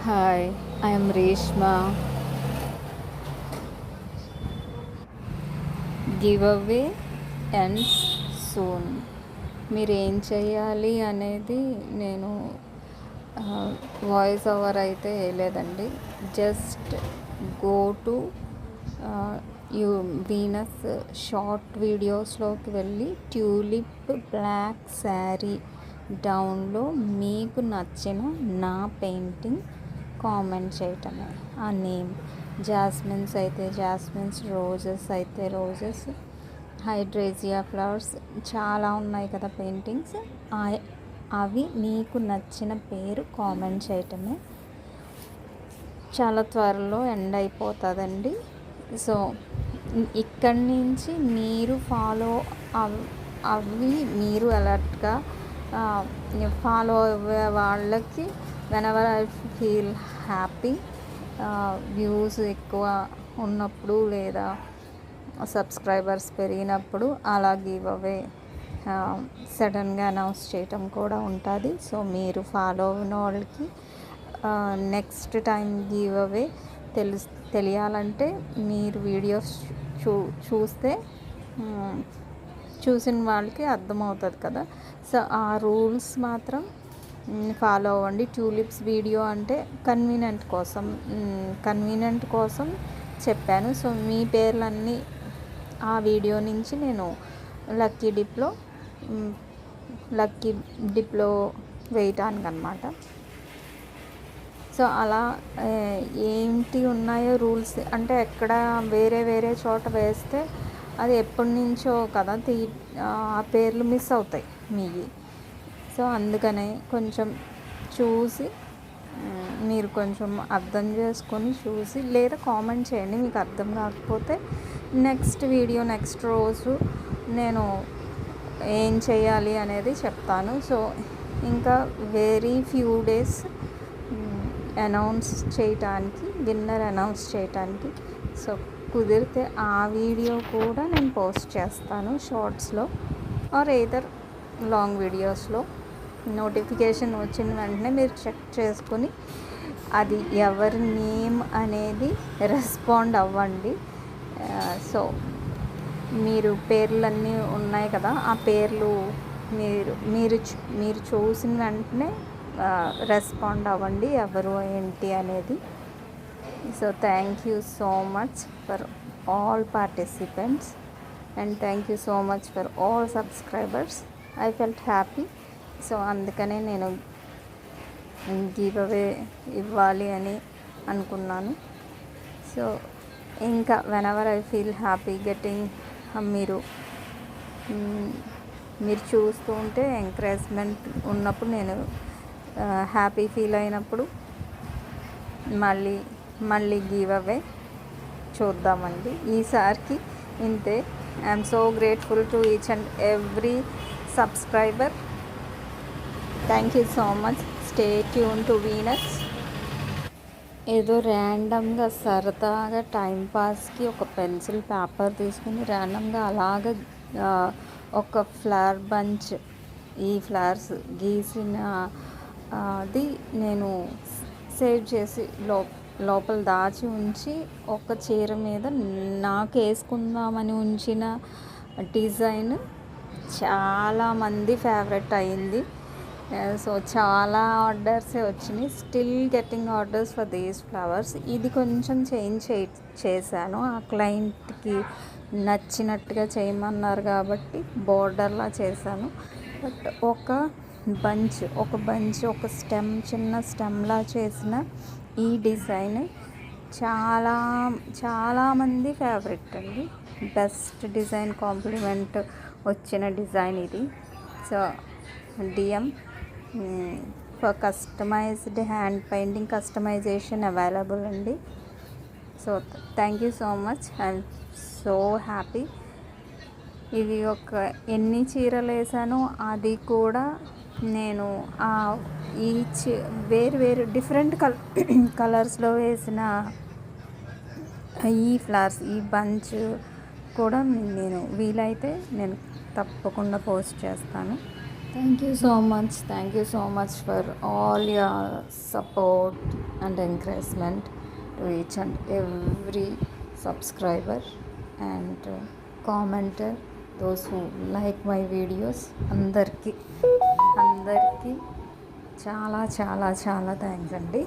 Hi, I am Reshma. Giveaway ends soon. మీరు ఏం చేయాలి అనేది నేను వాయిస్ ఓవర్ అయితే వేయలేదండి. Just go to U Venus short వీడియోస్లోకి వెళ్ళి ట్యూలిప్ బ్లాక్ శారీ డౌన్లో మీకు నచ్చిన నా పెయింటింగ్ కామెంట్ చేయటమే. ఆ నేమ్ జాస్మిన్స్ అయితే జాస్మిన్స్, రోజెస్ అయితే రోజెస్, హైడ్రేజియా ఫ్లవర్స్ చాలా ఉన్నాయి కదా పెయింటింగ్స్. అవి మీకు నచ్చిన పేరు కామెంట్ చేయటమే. చాలా త్వరలో ఎండ్ అయిపోతుందండి. సో ఇక్కడి నుంచి మీరు ఫాలో అవి మీరు అలర్ట్గా ఫాలో అవ్వే వాళ్ళకి whenever I feel happy, views ఎక్కువ ఉన్నప్పుడు లేదా సబ్స్క్రైబర్స్ పెరిగినప్పుడు అలా గివ్ అవే సడన్గా అనౌన్స్ చేయటం కూడా ఉంటుంది. సో మీరు ఫాలో అయిన వాళ్ళకి నెక్స్ట్ టైం గివ్ అవే తెలియాలంటే మీరు వీడియోస్ చూస్తే చూసిన వాళ్ళకి అర్థమవుతుంది కదా. సో ఆ రూల్స్ మాత్రం ఫాలో అవ్వండి. ట్యూలిప్స్ వీడియో అంటే కన్వీనియంట్ కోసం చెప్పాను. సో మీ పేర్లన్నీ ఆ వీడియో నుంచి నేను లక్కీ డిప్లో వేయటానికి అనమాట. సో అలా ఏంటి ఉన్నాయో రూల్స్ అంటే ఎక్కడ వేరే చోట వేస్తే అది ఎప్పటి నుంచో కదా ఆ పేర్లు మిస్ అవుతాయి మీవి. సో అందుకనే కొంచెం చూసి మీరు కొంచెం అర్థం చేసుకొని చూసి లేదా కామెంట్ చేయండి. మీకు అర్థం కాకపోతే నెక్స్ట్ రోజు నేను ఏం చేయాలి అనేది చెప్తాను. సో ఇంకా very few days winner announce చేయటానికి. సో కుదిరితే ఆ వీడియో కూడా నేను పోస్ట్ చేస్తాను షార్ట్స్లో ఆర్ ఎయిదర్ లాంగ్ వీడియోస్లో. నోటిఫికేషన్ వచ్చిన వెంటనే మీరు చెక్ చేసుకొని అది ఎవరి నేమ్ అనేది రెస్పాండ్ అవ్వండి. సో మీరు పేర్లన్నీ ఉన్నాయి కదా, ఆ పేర్లు మీరు చూసిన వెంటనే రెస్పాండ్ అవ్వండి ఎవరు ఏంటి అనేది. So thank you so much for all participants and thank you so much for all subscribers. I felt happy. So అందుకనే నేను గివ్ అవే ఇవ్వాలి అని అనుకున్నాను. సో ఇంకా whenever I feel happy getting మీరు చూస్తూ ఉంటే ఎంకరేజ్మెంట్ ఉన్నప్పుడు నేను హ్యాపీ ఫీల్ అయినప్పుడు మళ్ళీ గివ్ అవే చూద్దామండి. ఈసారికి ఇంతే. I'm so grateful to each and every subscriber. Thank you so much. Stay tune to Venus. ఏదో ర్యాండమ్గా సరదాగా టైంపాస్కి ఒక పెన్సిల్ పేపర్ తీసుకుని ర్యాండమ్గా అలాగ ఒక ఫ్లవర్ బంచ్, ఈ ఫ్లవర్స్ గీసిన అది నేను సేవ్ చేసి లోపల దాచి ఉంచి ఒక చీర మీద నాకు వేసుకుందామని ఉంచిన డిజైన్ చాలామంది ఫేవరెట్ అయింది. సో చాలా ఆర్డర్సే వచ్చినాయి. Still getting orders for these flowers. ఇది కొంచెం చేంజ్ చేశాను. ఆ క్లయింట్కి నచ్చినట్టుగా చేయమన్నారు కాబట్టి బోర్డర్లా చేశాను. బట్ ఒక చిన్న స్టెమ్లా చేసిన ఈ డిజైన్ చాలామంది ఫేవరెట్ అండి. బెస్ట్ డిజైన్ కాంప్లిమెంట్ వచ్చిన డిజైన్ ఇది. So DM for customized hand painting customization available అండి. So thank you so much. I'm so happy. ఇది ఎన్ని చీరలు వేసానో అది కూడా నేను ఈచ్ వేరు డిఫరెంట్ కలర్స్లో వేసిన ఈ ఫ్లవర్స్, ఈ బంచ్ కూడా వీలైతే నేను తప్పకుండా పోస్ట్ చేస్తాను. Thank you so much for all your support. and encouragement to each and every subscriber and commenter, those who like my videos. అందరికీ చాలా చాలా చాలా థ్యాంక్స్ అండి.